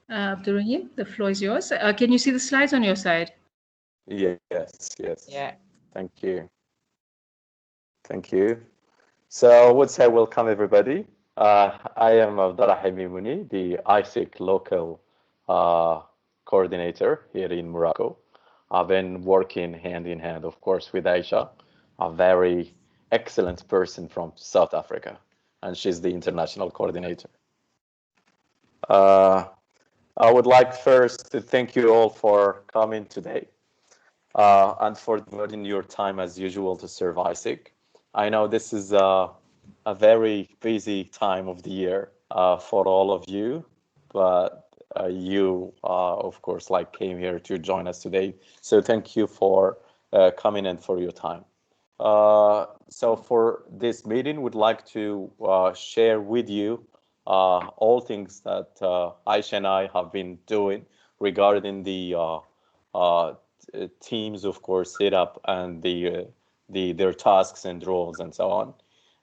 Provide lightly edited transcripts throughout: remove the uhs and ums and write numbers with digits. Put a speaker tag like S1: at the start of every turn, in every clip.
S1: Abdurrahim, the floor is yours. Can you see the slides on your side?
S2: Yes, yes.
S3: Yeah.
S2: Thank you. Thank you. So I would say welcome everybody. I am Abdurrahim Muni, the ICEQ local coordinator here in Morocco. I've been working hand in hand, of course, with Aisha, a very excellent person from South Africa, and she's the international coordinator. Uh, I would like first to thank you all for coming today and for devoting your time as usual to serve ICEQ. I know this is a very busy time of the year for all of you, but you, of course, like came here to join us today. So thank you for coming and for your time. So for this meeting, we'd like to share with you all things that Aisha and I have been doing regarding the teams, of course, set up and their tasks and roles and so on.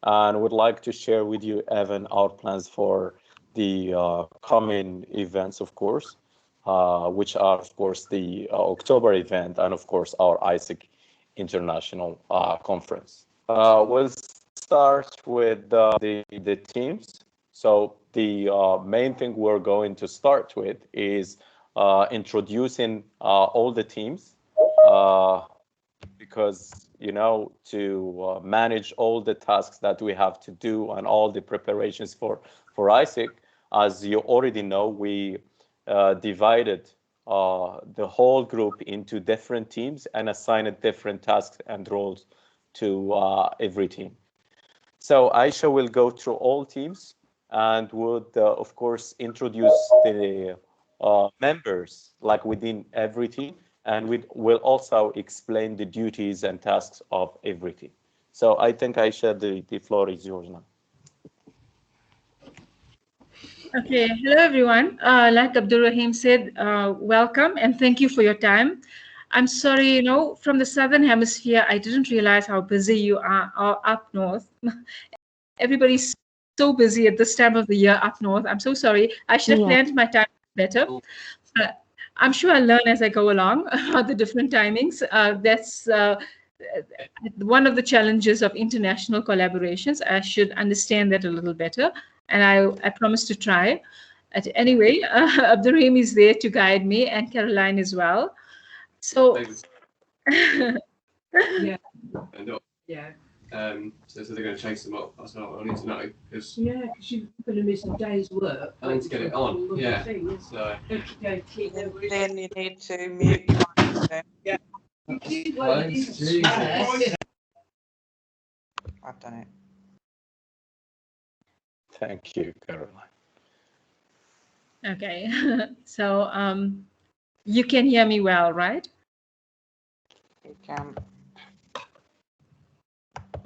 S2: And would like to share with you, Evan, our plans for the coming events, of course, which are, of course, the October event and, of course, our ICEQ International Conference. We'll start with the teams. So the main thing we're going to start with is introducing all the teams because, you know, to manage all the tasks that we have to do and all the preparations for ICEQ, as you already know, we divided the whole group into different teams and assigned different tasks and roles to every team. So Aisha will go through all teams and would, of course, introduce the members like within every team, and we will also explain the duties and tasks of every team. So I think Aisha, the floor is yours now.
S1: Okay, hello everyone. Like Abdurrahim said, welcome and thank you for your time. I'm sorry, you know, from the Southern Hemisphere, I didn't realize how busy you are up north. Everybody's so busy at this time of the year up north. I'm so sorry. I should have planned my time better. I'm sure I'll learn as I go along the different timings. That's one of the challenges of international collaborations. I should understand that a little better, and I promise to try. Anyway, Abdurrahim is there to guide me, and Caroline as well. So,
S4: yeah, yeah. So they're going to chase them up. That's what I need to know. Because you're going to miss a day's work. I need to get it on. Yeah. So
S3: Then you need to mute your microphone.
S4: Yeah.
S3: I've done it.
S2: Thank you, Caroline.
S1: Okay, so you can hear me well, right?
S3: You can.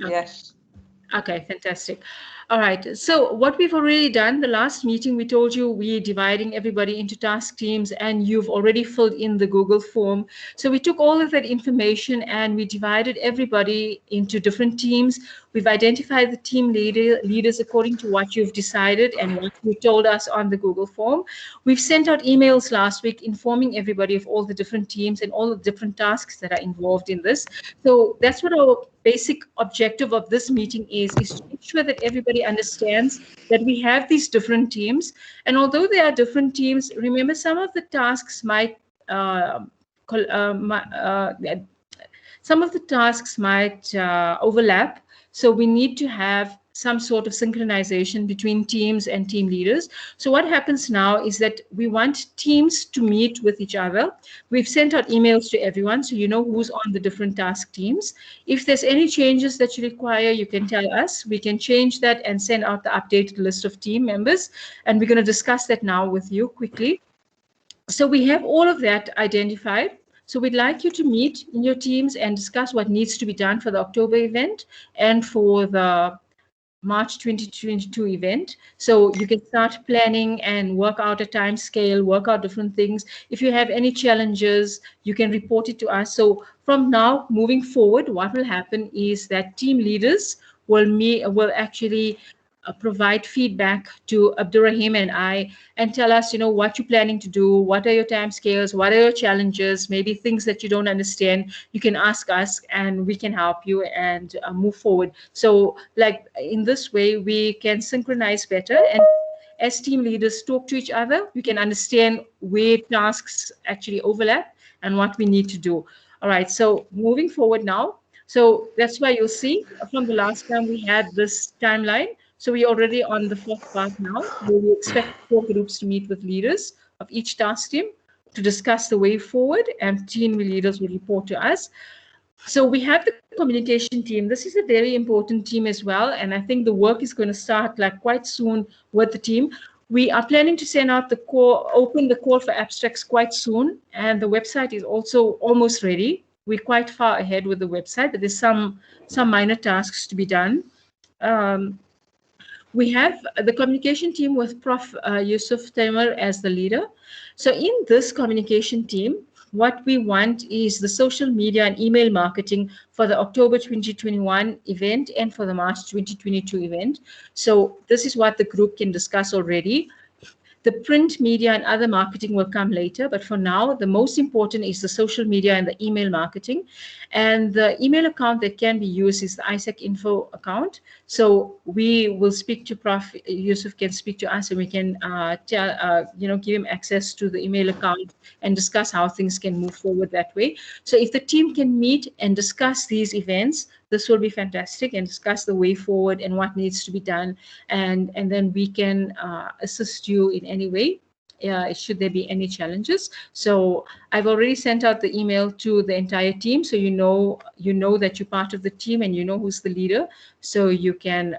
S3: Yes.
S1: Okay, fantastic. All right, so what we've already done, the last meeting, we told you we're dividing everybody into task teams, and you've already filled in the Google form. So we took all of that information and we divided everybody into different teams. We've identified the team leaders according to what you've decided and what you told us on the Google form. We've sent out emails last week informing everybody of all the different teams and all the different tasks that are involved in this. So that's what our basic objective of this meeting is to make sure that everybody understands that we have these different teams. And although there are different teams, remember some of the tasks might overlap. So we need to have some sort of synchronization between teams and team leaders. So what happens now is that we want teams to meet with each other. We've sent out emails to everyone, so you know who's on the different task teams. If there's any changes that you require, you can tell us. We can change that and send out the updated list of team members. And we're going to discuss that now with you quickly. So we have all of that identified. So we'd like you to meet in your teams and discuss what needs to be done for the October event and for the March 2022 event. So you can start planning and work out a time scale, work out different things. If you have any challenges, you can report it to us. So from now moving forward, what will happen is that team leaders will actually provide feedback to Abdurrahim and I and tell us, what you're planning to do, what are your time scales, what are your challenges, maybe things that you don't understand, you can ask us and we can help you and move forward. So like in this way, we can synchronize better, and as team leaders talk to each other, we can understand where tasks actually overlap and what we need to do. All right, so moving forward now. So that's why you'll see from the last time we had this timeline. So we're already on the fourth part now, where we expect 4 groups to meet with leaders of each task team to discuss the way forward, and team leaders will report to us. So we have the communication team. This is a very important team as well, and I think the work is going to start like quite soon with the team. We are planning to send out the call, open the call for abstracts quite soon, and the website is also almost ready. We're quite far ahead with the website, but there's some minor tasks to be done. We have the communication team with Prof. Yusuf Tamer as the leader. So in this communication team, what we want is the social media and email marketing for the October 2021 event and for the March 2022 event. So this is what the group can discuss already. The print media and other marketing will come later, but for now, the most important is the social media and the email marketing. And the email account that can be used is the ICEQ info account. So we will speak to Prof. Yusuf, can speak to us, and we can give him access to the email account and discuss how things can move forward that way. So if the team can meet and discuss these events, this will be fantastic, and discuss the way forward and what needs to be done, and then we can assist you in any way should there be any challenges. So I've already sent out the email to the entire team, so you know that you're part of the team and you know who's the leader, so you can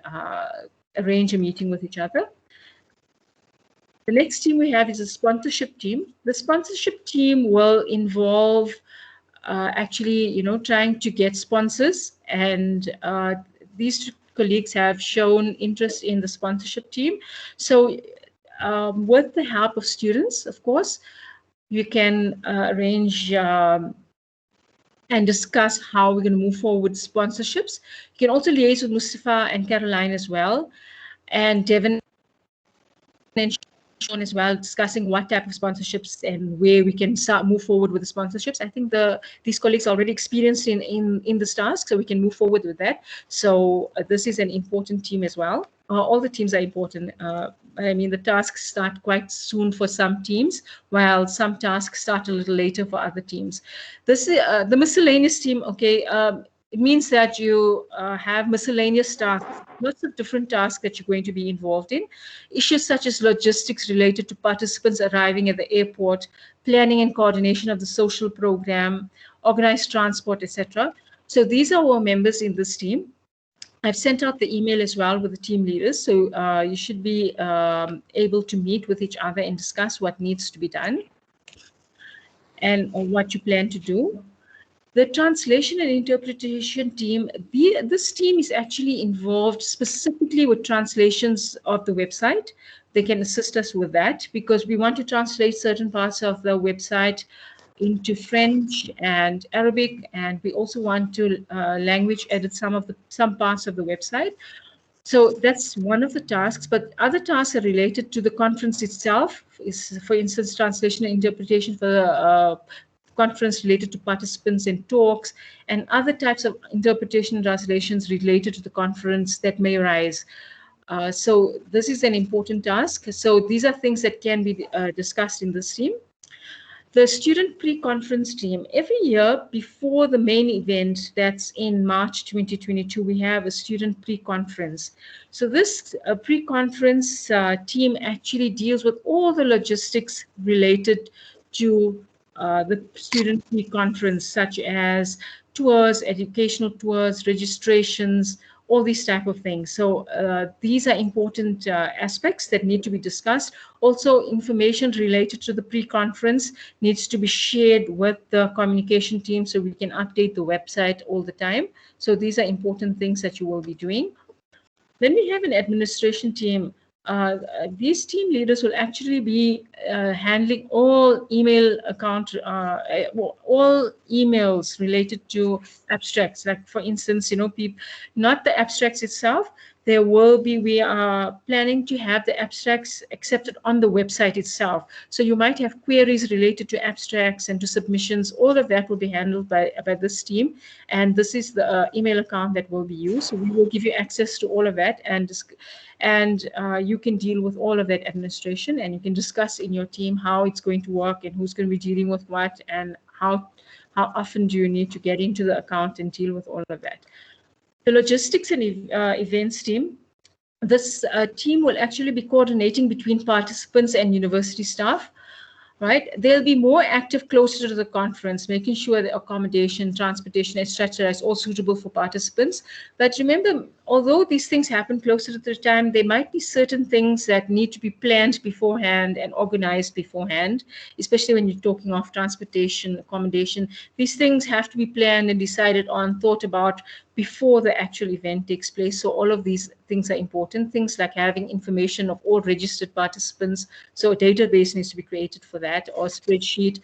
S1: arrange a meeting with each other. The next team we have is a sponsorship team. The sponsorship team will involve actually, trying to get sponsors, and these colleagues have shown interest in the sponsorship team. So with the help of students, of course, you can arrange and discuss how we're going to move forward with sponsorships. You can also liaise with Mustafa and Caroline as well, and Devin and Sean as well, discussing what type of sponsorships and where we can move forward with the sponsorships. I think these colleagues are already experienced in this task, so we can move forward with that. So this is an important team as well. All the teams are important. I mean, the tasks start quite soon for some teams, while some tasks start a little later for other teams. This is the miscellaneous team. Okay. It means that you have miscellaneous tasks, lots of different tasks that you're going to be involved in. Issues such as logistics related to participants arriving at the airport, planning and coordination of the social program, organized transport, etc. So these are our members in this team. I've sent out the email as well with the team leaders, so you should be able to meet with each other and discuss what needs to be done and what you plan to do. The translation and interpretation team, this team is actually involved specifically with translations of the website. They can assist us with that because we want to translate certain parts of the website into French and Arabic, and we also want to language edit some parts of the website. So that's one of the tasks, but other tasks are related to the conference itself. Is, for instance, translation and interpretation for the conference related to participants in talks, and other types of interpretation and translations related to the conference that may arise. So this is an important task. So these are things that can be discussed in this team. The student pre-conference team, every year before the main event that's in March 2022, we have a student pre-conference. So this pre-conference team actually deals with all the logistics related to the student pre-conference, such as tours, educational tours, registrations, all these type of things. So these are important aspects that need to be discussed. Also, information related to the pre-conference needs to be shared with the communication team so we can update the website all the time. So these are important things that you will be doing. Then we have an administration team. These team leaders will actually be handling all email account, all emails related to abstracts. Like for instance, not the abstracts itself, we are planning to have the abstracts accepted on the website itself. So you might have queries related to abstracts and to submissions. All of that will be handled by this team. And this is the email account that will be used. So we will give you access to all of that, and you can deal with all of that administration, and you can discuss in your team how it's going to work and who's going to be dealing with what, and how often do you need to get into the account and deal with all of that. The logistics and events team, this team will actually be coordinating between participants and university staff. Right, they'll be more active closer to the conference, making sure the accommodation, transportation, etc. is all suitable for participants. But remember, although these things happen closer to the time, there might be certain things that need to be planned beforehand and organized beforehand, especially when you're talking of transportation, accommodation. These things have to be planned and decided on, thought about before the actual event takes place. So all of these things are important. Things like having information of all registered participants. So a database needs to be created for that, or a spreadsheet,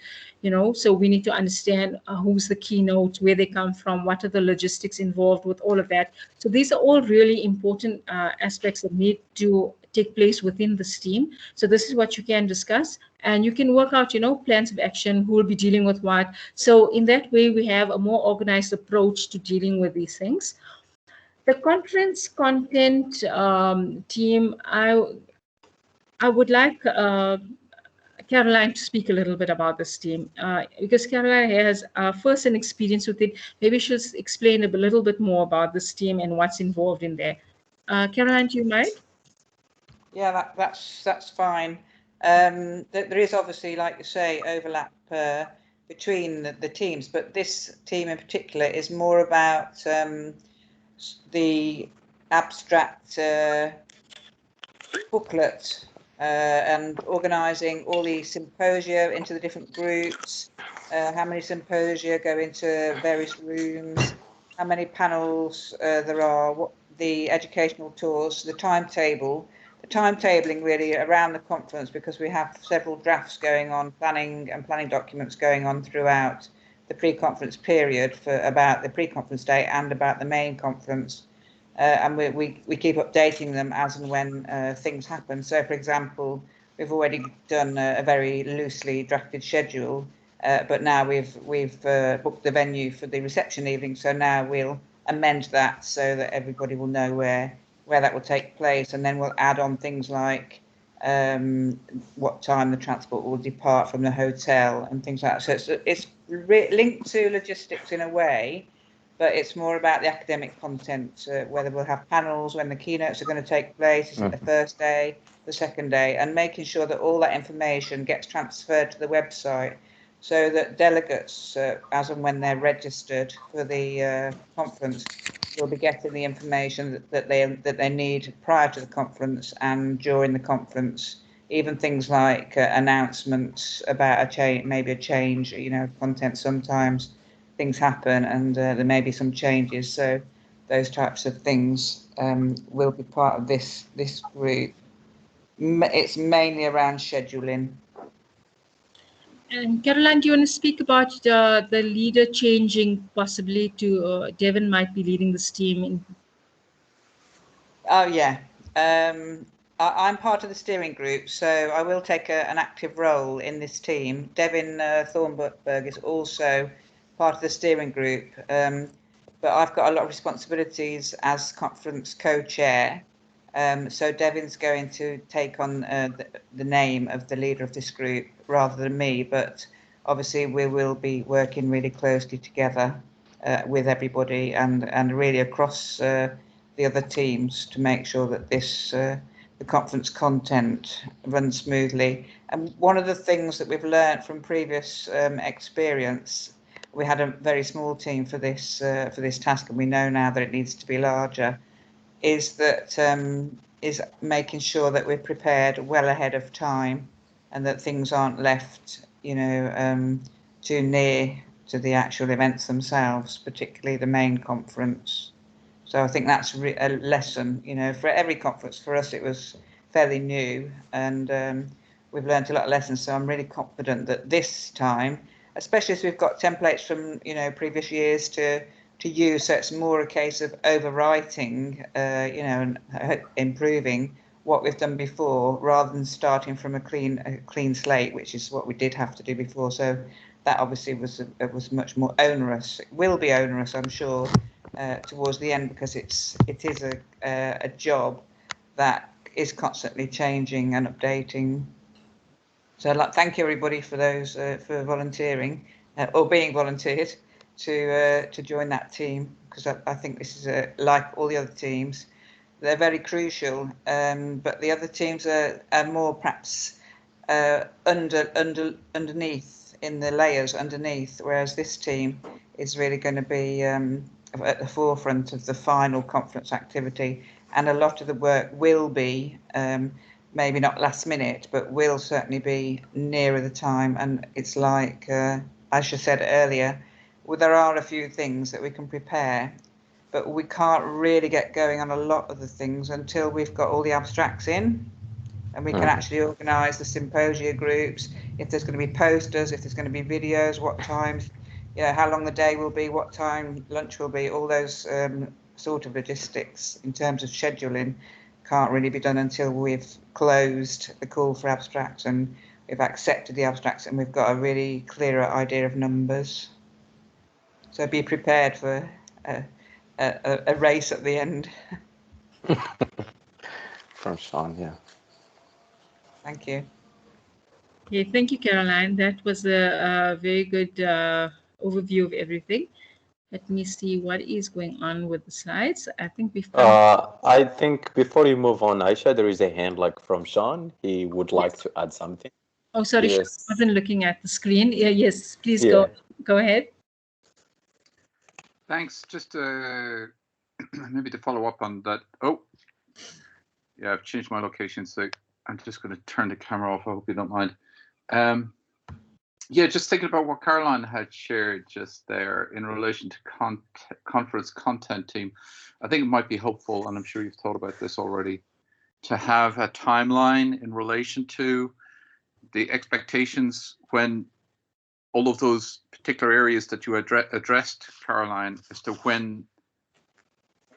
S1: so we need to understand who's the keynote, where they come from, what are the logistics involved with all of that. So these are all really important aspects that need to take place within this team. So this is what you can discuss, and you can work out, plans of action, who will be dealing with what. So in that way, we have a more organized approach to dealing with these things. The conference content team, I would like Caroline to speak a little bit about this team, because Caroline has first-hand experience with it. Maybe she'll explain a little bit more about this team and what's involved in there. Caroline, do you mind?
S3: Yeah, that's fine. There is obviously, like you say, overlap between the teams, but this team in particular is more about the abstract booklet and organising all the symposia into the different groups, how many symposia go into various rooms, how many panels there are, what the educational tours, the timetabling really around the conference, because we have several drafts going on, planning documents going on throughout the pre-conference period for about the pre-conference day and about the main conference. And we keep updating them as and when things happen. So, for example, we've already done a very loosely drafted schedule, but now we've booked the venue for the reception evening. So now we'll amend that so that everybody will know where that will take place, and then we'll add on things like what time the transport will depart from the hotel and things like that. So it's linked to logistics in a way, but it's more about the academic content, whether we'll have panels, when the keynotes are going to take place, is it the first day, the second day, and making sure that all that information gets transferred to the website so that delegates, as and when they're registered for the conference, will be getting the information that they need prior to the conference and during the conference. Even things like announcements about maybe a change, content. Sometimes things happen and there may be some changes, so those types of things will be part of this group. It's mainly around scheduling.
S1: And Caroline, do you want to speak about the leader changing possibly to Devin might be leading this team?
S3: Oh yeah, I'm part of the steering group, so I will take an active role in this team. Devin Thornburg is also part of the steering group, but I've got a lot of responsibilities as conference co-chair. So Devin's going to take on the name of the leader of this group rather than me, but obviously we will be working really closely together with everybody and really across the other teams to make sure that the conference content runs smoothly. And one of the things that we've learned from previous experience, we had a very small team for this task, and we know now that it needs to be larger, is making sure that we're prepared well ahead of time and that things aren't left, too near to the actual events themselves, particularly the main conference. So I think that's a lesson, for every conference. For us, it was fairly new, and we've learned a lot of lessons. So I'm really confident that this time, especially as we've got templates from, previous years to use. So it's more a case of overwriting, and improving what we've done before, rather than starting from a clean slate, which is what we did have to do before. So that obviously was much more onerous. It will be onerous, I'm sure, towards the end, because it is a job that is constantly changing and updating. So I'd like to thank everybody for those for volunteering or being volunteered to join that team, because I think this is like all the other teams, they're very crucial. But the other teams are more perhaps underneath, in the layers underneath, whereas this team is really going to be at the forefront of the final conference activity, and a lot of the work will be maybe not last minute, but will certainly be nearer the time. And it's like, as you said earlier, well, there are a few things that we can prepare, but we can't really get going on a lot of the things until we've got all the abstracts in, and we can actually organise the symposia groups, if there's going to be posters, if there's going to be videos, what times, how long the day will be, what time lunch will be, all those sort of logistics in terms of scheduling can't really be done until we've closed the call for abstracts and we've accepted the abstracts and we've got a really clearer idea of numbers. So be prepared for a race at the end.
S2: From Sean, yeah.
S3: Thank you.
S1: Okay, thank you, Caroline. That was a very good overview of everything. Let me see what is going on with the slides. I think we've come.
S2: I think before you move on, Aisha, there is a hand from Sean. He would like to add something.
S1: Oh, sorry,
S2: Yes.
S1: I wasn't looking at the screen. Yeah, yes, please
S2: Yeah.
S1: go ahead.
S5: Thanks. Just maybe to follow up on that. Oh, yeah, I've changed my location, so I'm just going to turn the camera off. I hope you don't mind. Yeah, just thinking about what Caroline had shared just there in relation to conference content team. I think it might be helpful, and I'm sure you've thought about this already, to have a timeline in relation to the expectations when all of those particular areas that you addressed, Caroline, as to when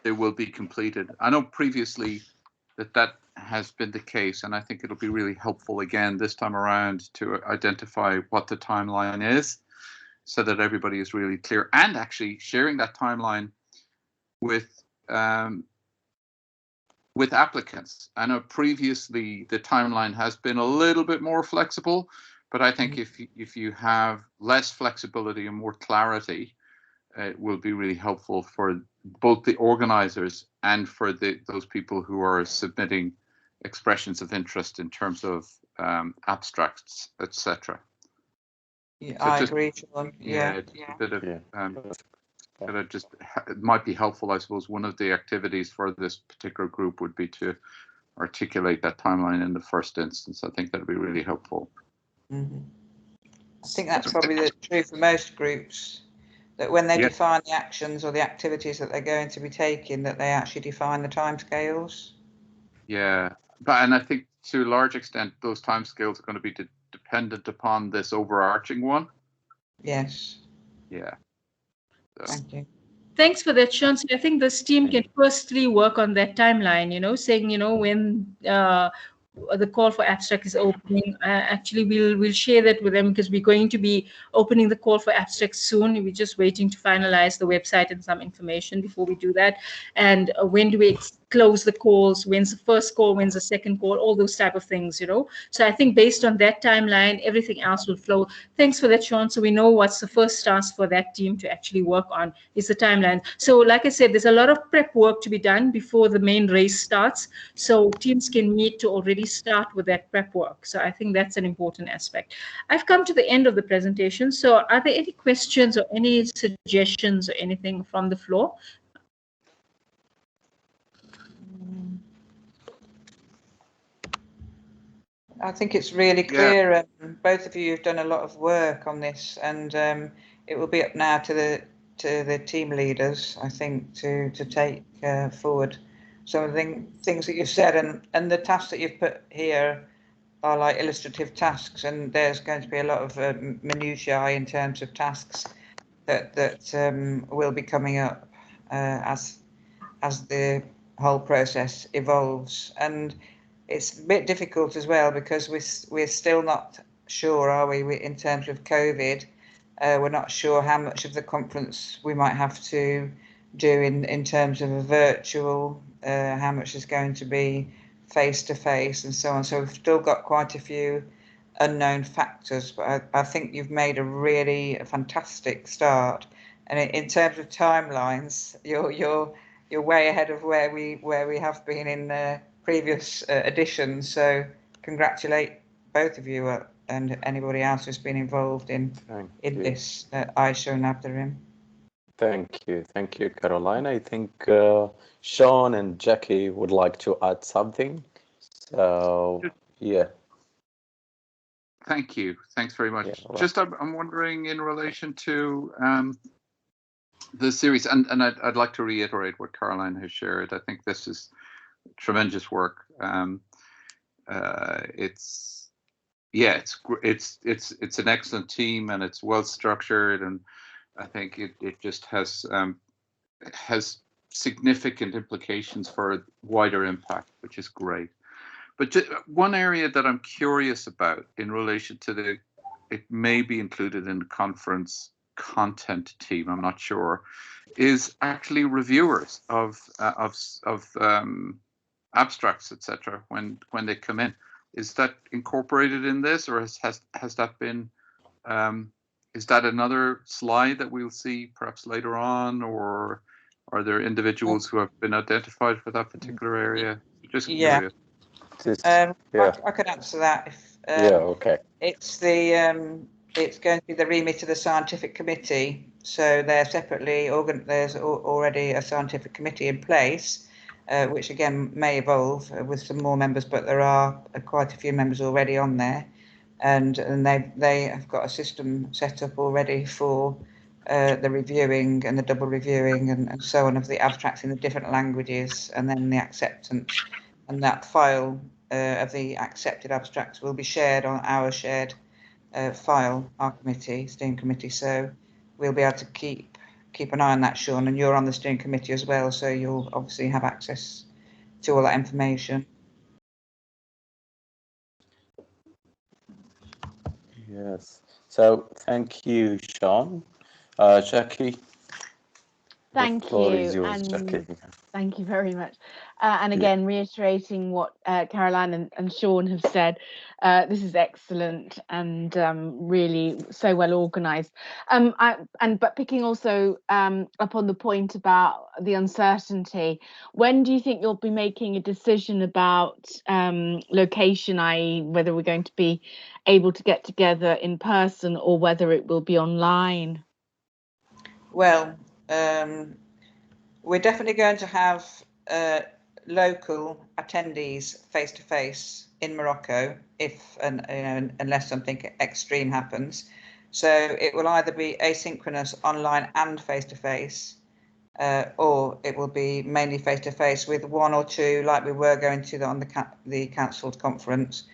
S5: they will be completed. I know previously that has been the case, and I think it'll be really helpful again this time around to identify what the timeline is, so that everybody is really clear, and actually sharing that timeline with applicants. I know previously the timeline has been a little bit more flexible, but I think if you have less flexibility and more clarity, it will be really helpful for both the organizers and for those people who are submitting expressions of interest in terms of abstracts, etc.
S3: Yeah,
S5: So
S3: I agree, Sean.
S5: Yeah, a bit of just, it might be helpful, I suppose. One of the activities for this particular group would be to articulate that timeline in the first instance. I think that'd be really helpful.
S3: Mm-hmm. I think that's probably true for most groups, that when they define the actions or the activities that they're going to be taking, that they actually define the timescales.
S5: Yeah, and I think to a large extent, those timescales are going to be dependent upon this overarching one.
S3: Yes.
S5: Yeah. So.
S3: Thank you.
S1: Thanks for that, Sean. So I think this team can firstly work on that timeline, saying, when the call for abstract is opening. Actually, we'll share that with them, because we're going to be opening the call for abstract soon. We're just waiting to finalize the website and some information before we do that. And when do we close the calls? When's the first call? When's the second call? All those type of things, So I think based on that timeline, everything else will flow. Thanks for that, Sean. So we know what's the first task for that team to actually work on is the timeline. So like I said, there's a lot of prep work to be done before the main race starts. So teams can meet to already start with that prep work. So I think that's an important aspect. I've come to the end of the presentation. So are there any questions or any suggestions or anything from the floor?
S3: I think it's really clear. Both of you have done a lot of work on this, and it will be up now to the team leaders, I think, to take forward some of the things that you've said, and the tasks that you've put here are like illustrative tasks, and there's going to be a lot of minutiae in terms of tasks that will be coming up as the whole process evolves. And it's a bit difficult as well because we're still not sure, are we, in terms of COVID? We're not sure how much of the conference we might have to do in terms of a virtual, how much is going to be face-to-face and so on. So we've still got quite a few unknown factors, but I think you've made a really fantastic start. And in terms of timelines, you're way ahead of where we have been in previous editions. So congratulate both of you and anybody else who's been involved in this ICEQ and Abderrahim.
S2: Thank you, Caroline. I think Sean and Jackie would like to add something. So yeah.
S5: Thank you. Thanks very much.
S2: Yeah, right.
S5: Just I'm wondering in relation to the series, and I'd like to reiterate what Caroline has shared. I think this is tremendous work. It's an excellent team, and it's well structured, and I think it just has significant implications for a wider impact, which is great. But one area that I'm curious about in relation to it may be included in the conference content team, I'm not sure, is actually reviewers of abstracts, etc. when they come in. Is that incorporated in this, or has that been? Is that another slide that we'll see perhaps later on, or are there individuals who have been identified for that particular area? Just curious.
S3: I could answer that.
S2: Okay.
S3: It's it's going to be the remit of the scientific committee. So they're separately there's already a scientific committee in place, which again may evolve with some more members, but there are quite a few members already on there, and they have got a system set up already for the reviewing and the double reviewing and so on of the abstracts in the different languages, and then the acceptance, and that file of the accepted abstracts will be shared on our shared file, our steering committee. So we'll be able to keep an eye on that, Sean, and you're on the steering committee as well, so you'll obviously have access to all that information.
S2: Yes. So thank you, Sean. Jackie.
S6: Thank you, and thank you very much. And again, reiterating what Caroline and Sean have said, this is excellent and really so well organised. But picking also up on the point about the uncertainty, when do you think you'll be making a decision about location, i.e., whether we're going to be able to get together in person or whether it will be online?
S3: Well, we're definitely going to have local attendees face to face in Morocco, unless something extreme happens. So it will either be asynchronous, online, and face to face, or it will be mainly face to face with one or two, like we were going to on the cancelled conference.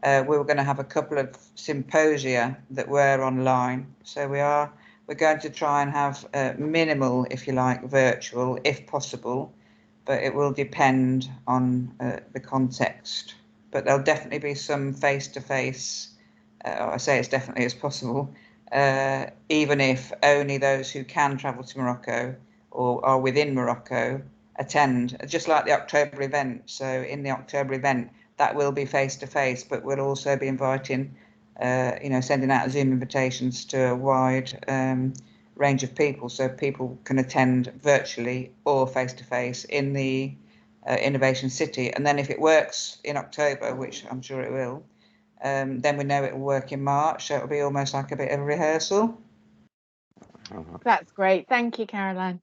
S3: We were going to have a couple of symposia that were online. So we're going to try and have minimal, if you like, virtual, if possible, but it will depend on the context. But there'll definitely be some face-to-face, I say as definitely as possible, even if only those who can travel to Morocco or are within Morocco attend, just like the October event. So in the October event, that will be face-to-face, but we'll also be inviting sending out Zoom invitations to a wide range of people, so people can attend virtually or face-to-face in the Innovation City. And then if it works in October, which I'm sure it will, then we know it will work in March, so it'll be almost like a bit of a rehearsal.
S6: That's great. Thank you, Caroline.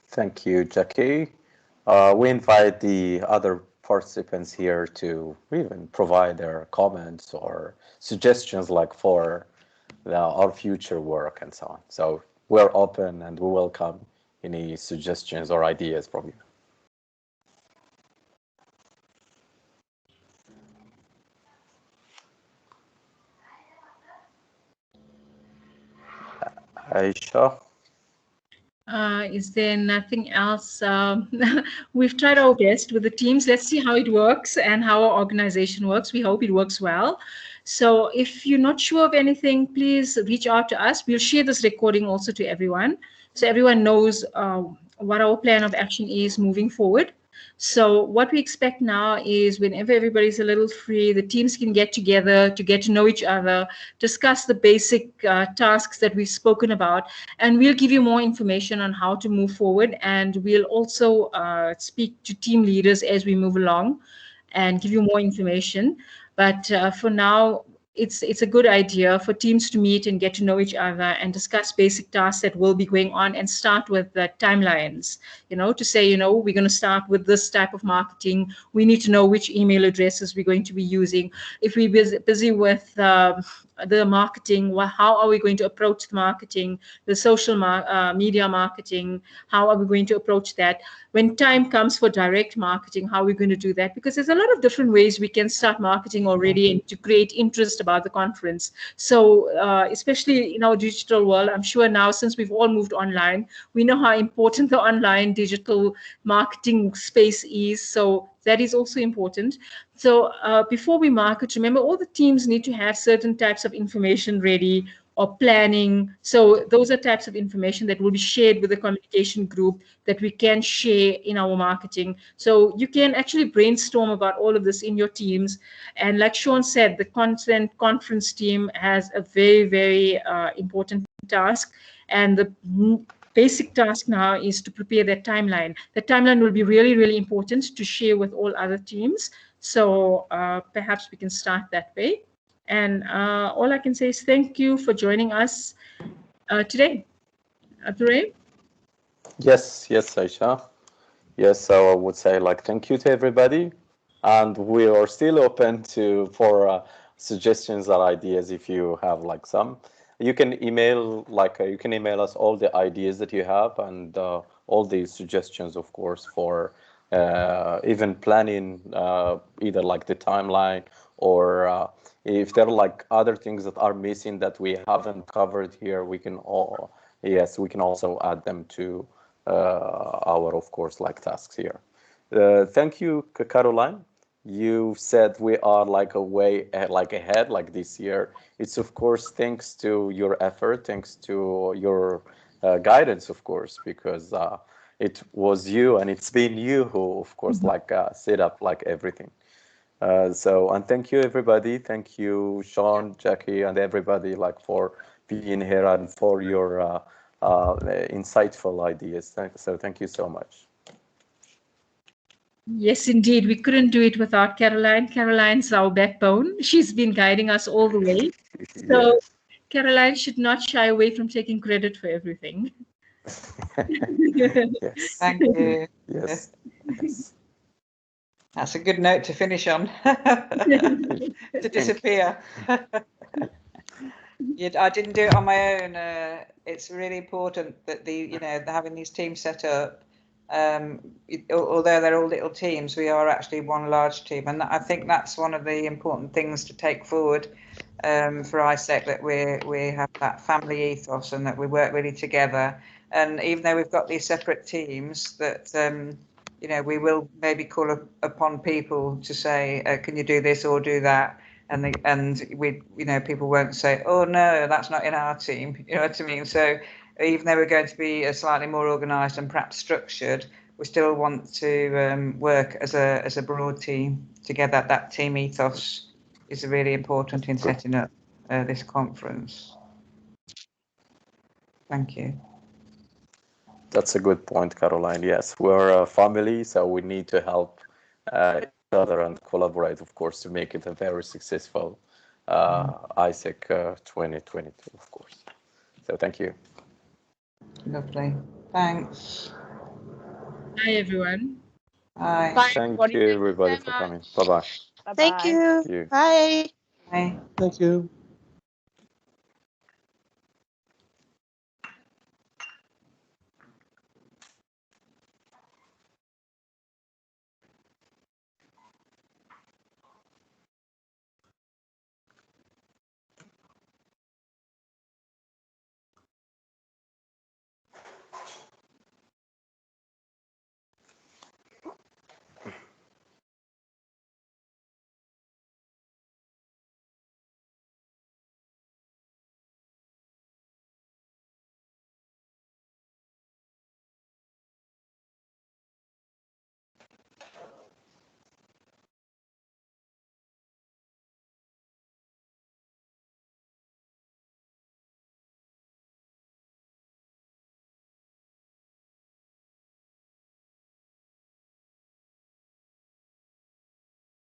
S2: Thank you, Jackie. We invite the other participants here to even provide their comments or suggestions, like for our future work and so on. So we're open and we welcome any suggestions or ideas from you. Aisha?
S1: Is there nothing else? We've tried our best with the teams. Let's see how it works and how our organization works. We hope it works well. So if you're not sure of anything, please reach out to us. We'll share this recording also to everyone, so everyone knows what our plan of action is moving forward. So what we expect now is whenever everybody's a little free, the teams can get together to get to know each other, discuss the basic tasks that we've spoken about, and we'll give you more information on how to move forward. And we'll also speak to team leaders as we move along and give you more information. But for now, it's a good idea for teams to meet and get to know each other and discuss basic tasks that will be going on, and start with the timelines, to say, we're going to start with this type of marketing. We need to know which email addresses we're going to be using. If we're busy with the marketing, how are we going to approach the marketing, the social media marketing, how are we going to approach that? When time comes for direct marketing, how are we going to do that? Because there's a lot of different ways we can start marketing already and to create interest about the conference. So especially in our digital world, I'm sure now, since we've all moved online, we know how important the online digital marketing space is. So that is also important. So before we market, remember, all the teams need to have certain types of information ready, or planning. So those are types of information that will be shared with the communication group that we can share in our marketing. So you can actually brainstorm about all of this in your teams. And like Sean said, the content conference team has a very, very important task. And the basic task now is to prepare that timeline. The timeline will be really, really important to share with all other teams. So perhaps we can start that way. And all I can say is thank you for joining us today. Abdurrahim?
S2: Yes, Aisha. Yes, so I would say thank you to everybody, and we are still open for suggestions or ideas if you have some. You can email us all the ideas that you have, and all the suggestions, of course, for even planning either the timeline, or if there are other things that are missing that we haven't covered here, we can also add them to our, of course, tasks here. Thank you, Caroline. You said we are a way ahead this year. It's of course thanks to your effort, thanks to your guidance, of course, because it was you and it's been you who, of course, set up everything. And thank you, everybody. Thank you, Sean, Jackie, and everybody for being here and for your insightful ideas. So thank you so much.
S1: Yes, indeed. We couldn't do it without Caroline. Caroline's our backbone. She's been guiding us all the way. So yes. Caroline should not shy away from taking credit for everything.
S2: Yes.
S3: Thank you.
S2: Yes. Yes.
S3: That's a good note to finish on. To disappear. I didn't do it on my own. It's really important that having these teams set up. Although they're all little teams, we are actually one large team, and I think that's one of the important things to take forward for ICEQ, that we have that family ethos and that we work really together. And even though we've got these separate teams, that we will maybe call upon people to say, can you do this or do that? And we people won't say, oh no, that's not in our team. You know what I mean? So even though we're going to be slightly more organised and perhaps structured, we still want to work as a broad team together. That team ethos is really important in setting up this conference. Thank you.
S2: That's a good point, Caroline. Yes, we're a family, so we need to help each other and collaborate, of course, to make it a very successful ICEQ 2022, of course. So thank you.
S3: Lovely. Thanks.
S1: Bye, everyone.
S3: Bye.
S2: Thank you, everybody, for coming. Bye-bye.
S6: Bye-bye.
S7: Thank you.
S2: Thank you.
S7: Bye.
S3: Bye.
S8: Thank you.